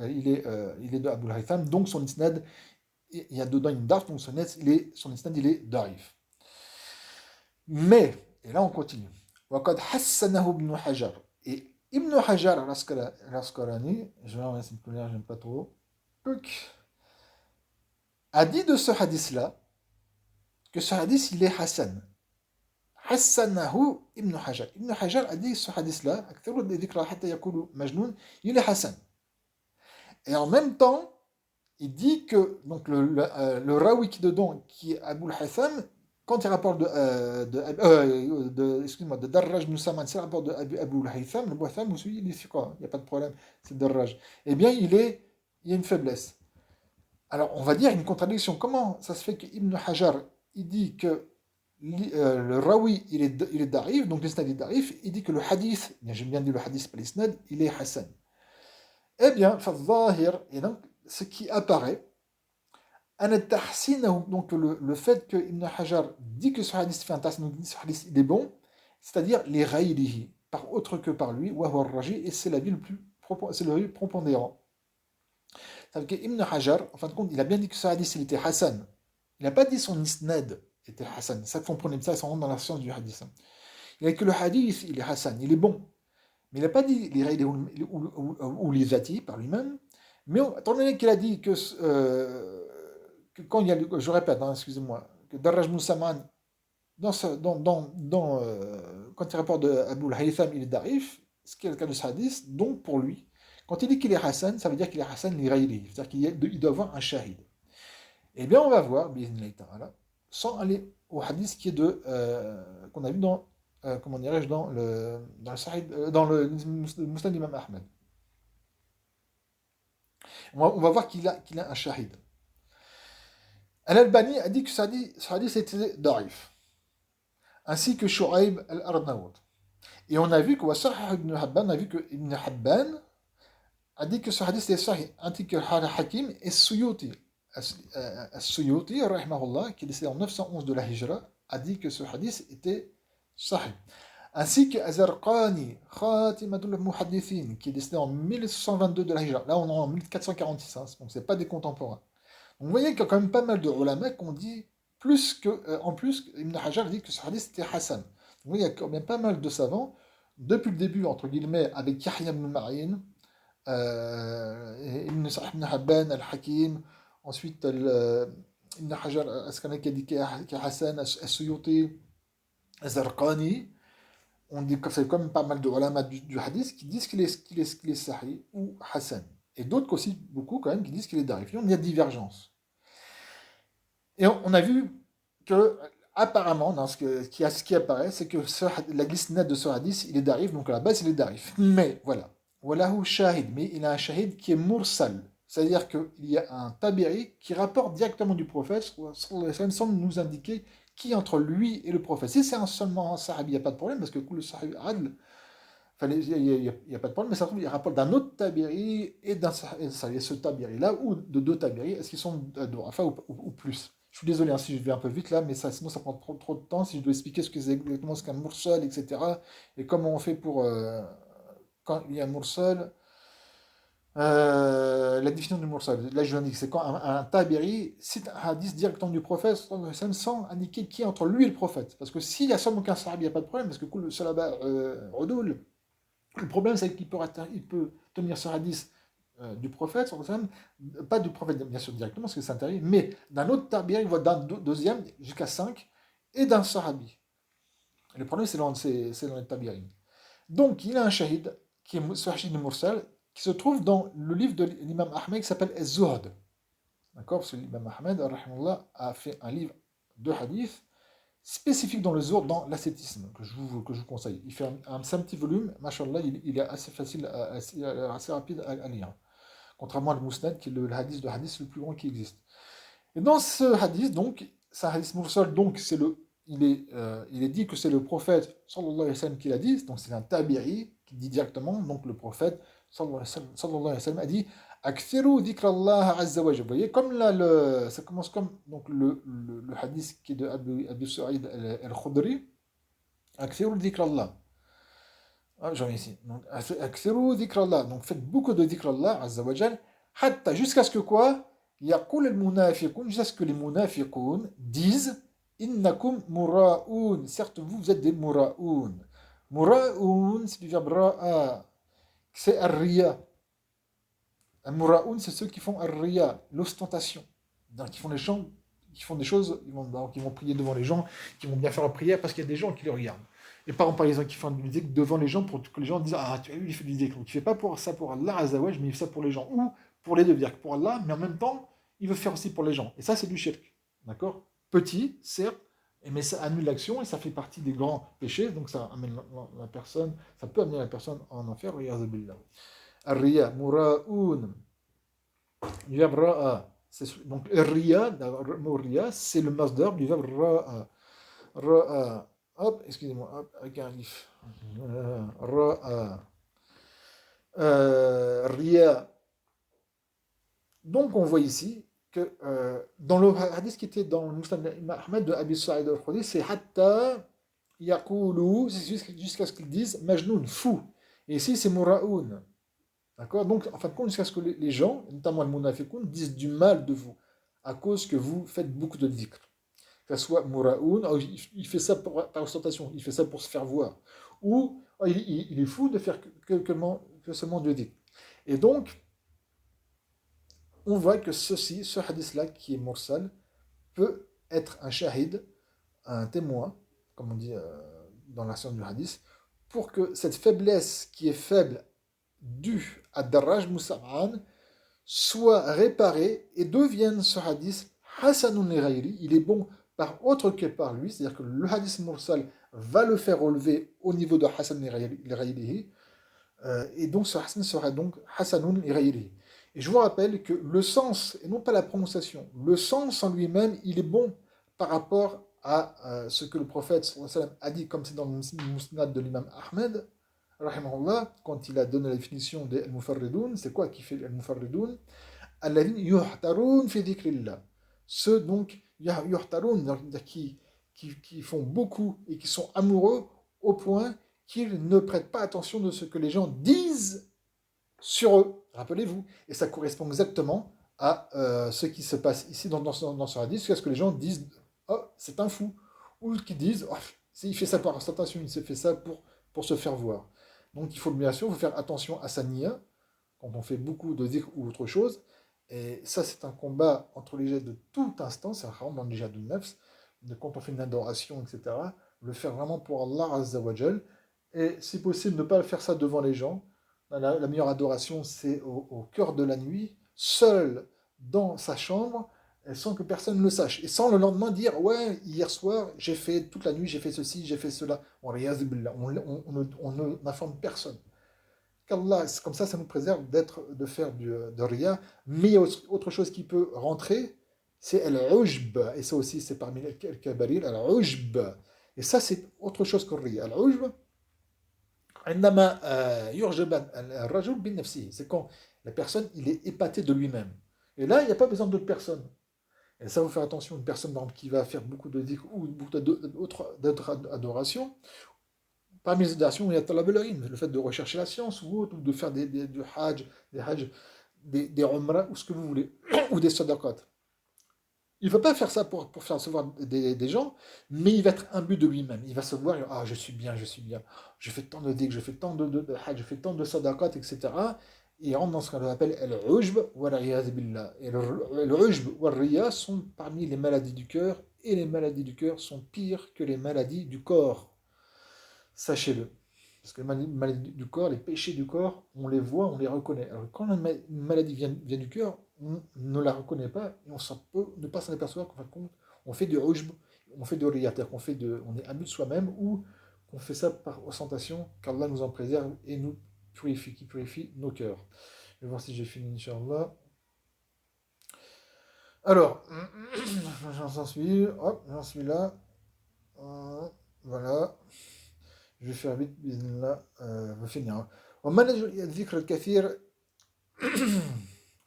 il est de Abu al-Haytham, donc son isnad, il y a dedans une darf, donc son isnad, il est darif. Mais, et là on continue, وقد حسنه ابن حجر. Et Ibn Hajar al-Asqalani, je vais enlever cette couleur, j'aime pas trop, a dit de ce hadith-là, que ce hadith, il est Hassan. حسنه ابن حجر. Ibn Hajar a dit ce hadith-là, أكثر الذكر حتى يقول مجنون, il est Hassan. Et en même temps, il dit que donc le rawi qui dedans, qui est Abu al-Haytham, quand il rapporte de Darraj ibn Sam'an, c'est le rapport de Abu al-Haytham, le Haytham aussi, il est quoi, il n'y a pas de problème, c'est Darraj. Eh bien, il y a une faiblesse. Alors, on va dire une contradiction. Comment ça se fait qu'Ibn Hajar, il dit que le rawi, il est darif, donc l'isnad est darif, il dit que le hadith, j'aime bien dire le hadith, pas l'isnad, il est Hassan. Eh bien, fal-zahir, et donc, ce qui apparaît, donc le fait que Ibn Hajar dit que ce hadith fait un tas, donc ce hadith il est bon, c'est-à-dire les ghayrihi, par autre que par lui, wa huwa ar-raji, et c'est l'avis le plus prépondérant. Ça veut dire qu'Ibn Hajar, en fin de compte, il a bien dit que ce hadith, il était Hassan. Il n'a pas dit son isnad était Hassan. Ça, comprenez ça, ça rentre dans la science du hadith. Il a dit que le hadith, il est Hassan, il est bon. Mais il n'a pas dit les ou les zati par lui-même. Mais étant donné qu'il a dit que quand il y a, je répète, hein, excusez-moi, que Darraj Moussaman, quand il rapporte de Abu al-Haytham, il est darif, ce qui est le cas de ce hadith, donc pour lui, quand il dit qu'il est Hassan, ça veut dire qu'il est Hassan l'Iraïli, c'est-à-dire qu'il doit avoir un shahid. Eh bien, on va voir, sans aller au hadith qui est qu'on a vu dans, comment dirais-je, dans le Musnad d'Imam Ahmed. On va voir qu'il a un shahid. Al-Albani a dit que ce hadith était darif, ainsi que Shu'aib al-Arnaout. Et on a vu que Wasah ibn Habban a vu que Ibn Habban a dit que ce hadith est sahih, ainsi que Hakim et Suyuti. As-Suyuti, rahimahullah, qui est décédé en 911 de la Hijra, a dit que ce hadith était sahih. Ainsi que Azarqani, Khatimatul Muhaddithin, qui est décédé en 1122 de la Hijra. Là, on est en 1446, hein, donc c'est pas des contemporains. Donc vous voyez qu'il y a quand même pas mal de ulama qui ont dit, en plus, Ibn Hajar dit que ce hadith était Hassan. Donc vous voyez, il y a quand même pas mal de savants, depuis le début, entre guillemets, avec Yahya ibn Ma'in, Ibn Habban, Al-Hakim, ensuite Ibn Hajar Asqalani qui a dit qu'il y a Hassan, As-Suyuti, Az-Zarqani. On dit que c'est quand même pas mal de ulama du hadith qui disent qu'il est sahih ou Hassan. Et d'autres aussi, beaucoup quand même, qui disent qu'il est darif. Il y a divergence. Et on a vu que, apparemment, dans ce qui apparaît, c'est que la glisse nette de ce hadith, il est darif, donc à la base, il est darif. Mais, voilà. Wallahu shahid, mais il a un shahid qui est mursal. C'est-à-dire qu'il y a un tabi'i qui rapporte directement du prophète, sans nous indiquer qui entre lui et le prophète. Si c'est seulement un sahabi, il n'y a pas de problème, parce que le sahabi adl, il n'y a pas de problème, mais ça trouve, il rapporte d'un autre tabi'i et d'un ce tabi'i-là, ou de deux tabi'i, est-ce qu'ils sont enfin ou plus. Je suis désolé hein, si je vais un peu vite là, mais sinon ça prend trop de temps si je dois expliquer ce que c'est exactement ce qu'un mursal, etc. Et comment on fait pour, quand il y a un mursal, la définition du mursal. Là je vous indique, c'est quand un tabi'i cite un hadith directement du prophète, sans indiquer qui est entre lui et le prophète. Parce que s'il y a seulement qu'un sahabi, il n'y a pas de problème, parce que le salaba Udoul, le problème, c'est qu'il peut tenir ce hadith du prophète, pas du prophète bien sûr directement, parce que c'est interdit, mais d'un autre tabi'i, il voit d'un deuxième jusqu'à 5, et d'un sahabi. Le problème, c'est dans les tabi'i. Donc, il a un shahid, qui est shahid mursal, qui se trouve dans le livre de l'imam Ahmed qui s'appelle Az-Zuhd. D'accord? Parce que l'imam Ahmed, a fait un livre de hadith spécifique dans le zuhd, dans l'ascétisme, que je vous conseille. Il fait un petit volume, machallah, il est assez facile, assez rapide à lire. Contrairement à Musnad, qui est le hadith de hadith le plus grand qui existe. Et dans ce hadith, donc, c'est un hadith mursal, donc il est dit que c'est le prophète, sallallahu alayhi wa sallam, qui l'a dit, donc c'est un tabi'i qui dit directement, donc le prophète, sallallahu alayhi wa sallam, a dit Akthiru dhikrallah azza wa jalla. Vous voyez, comme là, ça commence comme donc le hadith qui est de Abu Sa'id al-Khudri. Akthiru dhikrallah. Ah, j'en ai ici. Donc, Akthiru dhikrallah. Donc, faites beaucoup de dhikrallah azza wa jalla. Hatta, jusqu'à ce que quoi Yaqul al-munafiqun, jusqu'à ce que les munafiqun disent Innakum mura'un. Certes, vous êtes des mura'un. Mura'un, c'est du verbe ra'a. C'est ar-riya. Al-Mura'un, c'est ceux qui font ar-riya, l'ostentation. Donc, qui font des choses, ils vont prier devant les gens, qui vont bien faire la prière parce qu'il y a des gens qui les regardent. Et par exemple, qui font du dhikr devant les gens pour que les gens disent Ah, tu as vu, il fait du dhikr. Donc, il ne fait pas pour ça pour Allah, Azzawaj, mais il fait ça pour les gens. Ou pour les deux, dire pour Allah, mais en même temps, il veut faire aussi pour les gens. Et ça, c'est du shirk. D'accord? Petit, certes, mais ça annule l'action et ça fait partie des grands péchés. Donc, ça amène la personne, ça peut amener la personne en enfer. Ar-riya, mura'un. Du verbe ra'a. Donc, riya, c'est le masdar du verbe ra'a. Ra'a. Hop, excusez-moi, hop, avec un lif. Ra'a. Riya. Donc, on voit ici que dans le hadith qui était dans le Musnad Ahmed de Abi Sa'id al-Khudri, c'est hatta yaqulu, jusqu'à ce qu'ils disent majnoun, fou. Et ici, c'est mura'un. D'accord? Donc, en fin de compte, jusqu'à ce que les gens, notamment le munafiqun, disent du mal de vous, à cause que vous faites beaucoup de dhikr. Que ce soit mura'un, oh, il fait ça par ostentation, il fait ça pour se faire voir. Ou oh, il est fou de faire que seulement du dhikr. Et donc, on voit que ce hadith-là, qui est mursal, peut être un shahid, un témoin, comme on dit dans la science du hadith, pour que cette faiblesse qui est faible due à Darraj Moussa'an soit réparée et devienne ce hadith Hasanun li ghayri, il est bon par autre que par lui, c'est-à-dire que le hadith mursal va le faire relever au niveau de Hasan li ghayrihi, et donc ce Hasan sera donc Hasanun li ghayrihi. Et je vous rappelle que le sens, et non pas la prononciation, le sens en lui-même, il est bon par rapport à ce que le prophète sallallahu alayhi wa sallam a dit, comme c'est dans le Musnad de l'imam Ahmed, rahimahullah, quand il a donné la définition des al-mufarridun, c'est quoi qui fait al-mufarridun? Alladhina yuhtarun fi dhikrillah. Ceux donc yuhtarun, qui font beaucoup et qui sont amoureux au point qu'ils ne prêtent pas attention de ce que les gens disent sur eux. Rappelez-vous. Et ça correspond exactement à ce qui se passe ici dans ce hadith, c'est ce que les gens disent, oh, c'est un fou. Ou qui disent, oh, il fait ça par ostentation, il se fait ça pour se faire voir. Donc il faut bien sûr faire attention à sa niya, quand on fait beaucoup de dhikr ou autre chose. Et ça, c'est un combat entre les jets de tout instant, c'est vraiment dans le jihad de nafs, de quand on fait une adoration, etc., le faire vraiment pour Allah Azza wa Jal. Et si possible, ne pas faire ça devant les gens. La meilleure adoration, c'est au cœur de la nuit, seul dans sa chambre, et sans que personne ne le sache. Et sans le lendemain dire, ouais, hier soir, j'ai fait toute la nuit, j'ai fait ceci, j'ai fait cela. On n'informe personne. Qu'Allah, comme ça nous préserve de faire de riya. Mais il y a autre chose qui peut rentrer, c'est al-ujb. Et ça aussi, c'est parmi les kabarir, al-ujb. Et ça, c'est autre chose que riya. Al-ujb, عندما يعجب الرجل بنفسه. C'est quand la personne, il est épaté de lui-même. Et là, il n'y a pas besoin d'autres personnes. Et ça, il faut faire attention, une personne par exemple, qui va faire beaucoup de dhikr ou beaucoup d'autres adorations. Parmi les adorations, il y a talab al-ilm, le fait de rechercher la science ou autre, ou de faire du hajj, des umrah, ou ce que vous voulez, ou des sadaqat. Il ne va pas faire ça pour faire recevoir des gens, mais il va être imbu de lui-même. Il va se voir, ah, je suis bien, je suis bien. Je fais tant de dhikr, je fais tant de hajj, je fais tant de sadaqat, etc. Et il rentre dans ce qu'on appelle al-ujb wa l'iyaz billah. Et l'ujb wa riya sont parmi les maladies du cœur, et les maladies du cœur sont pires que les maladies du corps. Sachez-le. Parce que les maladies du corps, les péchés du corps, on les voit, on les reconnaît. Alors quand une maladie vient du cœur, on ne la reconnaît pas et on peut ne pas s'en apercevoir qu'en fin de compte, on fait du ujb, on fait de riyat, c'est-à-dire on est imbu de soi-même ou qu'on fait ça par ostentation, qu'Allah nous en préserve et nous purifie, qui purifie nos cœurs. Je vais voir si j'ai fini, Inch'Allah. Alors, j'en suis là. Voilà. Je vais faire vite, bismillah, on va finir. ومنهج الذكر الكثير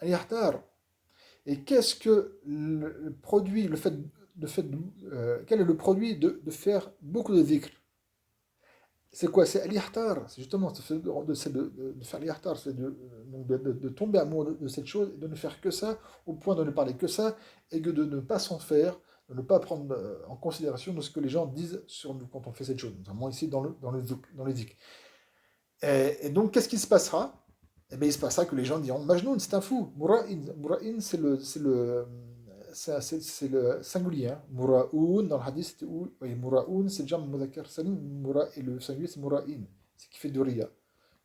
اليحتار. Et qu'est-ce que le produit, quel est le produit de faire beaucoup de dhikr? C'est quoi? C'est al-yahtar. C'est justement de faire al-yahtar, c'est de tomber amoureux de cette chose et de ne faire que ça, au point de ne parler que ça, et que de ne pas s'en faire, de ne pas prendre en considération de ce que les gens disent sur nous quand on fait cette chose, notamment ici dans le zik. Et donc, qu'est-ce qui se passera? Eh bien, il se passera que les gens diront Majnoun, c'est un fou. Mura'in, c'est le singulier. Hein. Mura'un, dans le hadith, oui, Mura'un, c'est le jam mudhakkar salim. Mura, et le singulier, c'est Mura'in. C'est qui fait du riya.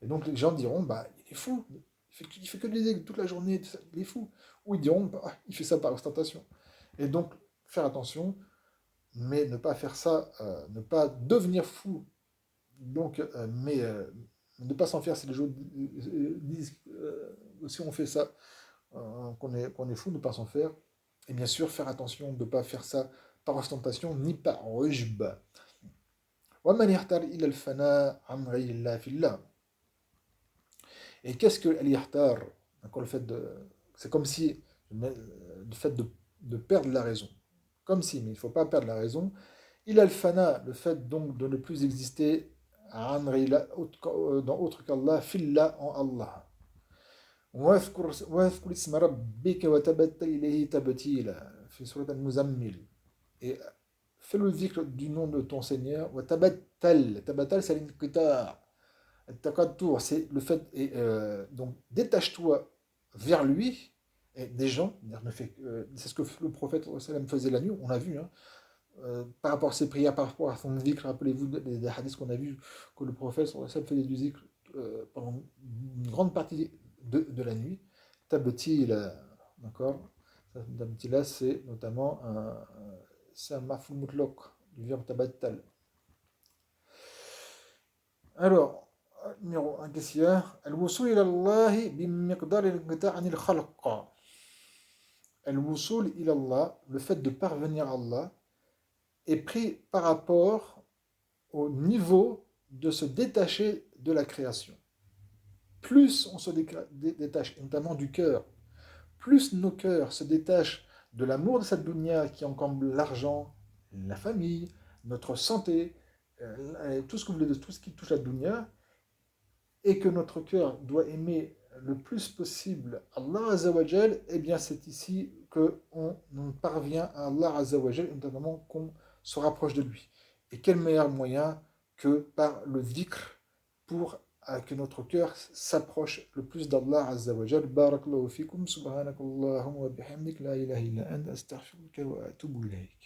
Et donc, les gens diront bah, il est fou. Il fait que des aigles toute la journée. Il est fou. Ou ils diront bah, il fait ça par ostentation. Et donc, faire attention, mais ne pas faire ça, ne pas devenir fou. Donc, ne pas s'en faire si les gens disent si on fait ça, qu'on est fou, ne pas s'en faire. Et bien sûr, faire attention de ne pas faire ça par ostentation ni par ujb. وَمَنْ يَحْتَرْ إِلَى الْفَنَاءِ عَنْ غَيْرِ اللَّهِ فِي اللَّهِ. Et qu'est-ce que al-yahtar? C'est comme si le fait de perdre la raison. Comme si, mais il ne faut pas perdre la raison. Il a le fana, le fait donc de ne plus exister dans autre qu'Allah, fillah en Allah. واذكر اسم ربك وتبتل إليه تبتيلا في سورة المزمل. Et fais le zikr du nom de ton Seigneur. وتبتل. تبتل, c'est l'inqita'. Taqattur, c'est le fait. Et, donc, détache-toi vers lui. Et des gens, c'est ce que le prophète sallam faisait la nuit, on a vu, hein, par rapport à ses prières, par rapport à son zikr, rappelez-vous des hadiths qu'on a vu que le prophète sallam faisait du zikr pendant une grande partie de la nuit. Tabtil, d'accord. Tabtila, c'est notamment c'est un maf'ul mutlaq du verbe tabattal. Alors, numéro 1, qu'est-ce qu'il y a? Al-wusul ila Allah bimiqdar al-inqita' anil khalq. Al-wusul ila Allah, le fait de parvenir à Allah, est pris par rapport au niveau de se détacher de la création. Plus on se détache, notamment du cœur, plus nos cœurs se détachent de l'amour de cette dunya qui encombre l'argent, la famille, notre santé, tout ce que vous voulez de tout ce qui touche la dunya, et que notre cœur doit aimer le plus possible Allah Azzawajal, eh bien c'est ici qu'on parvient à Allah Azzawajal, et notamment qu'on se rapproche de lui. Et quel meilleur moyen que par le dhikr pour que notre cœur s'approche le plus d'Allah Azzawajal. Barakallahu fikum, subhanakallahumma wa bihamdik, la ilaha illa anta, astaghfiruka wa atubu ilayk.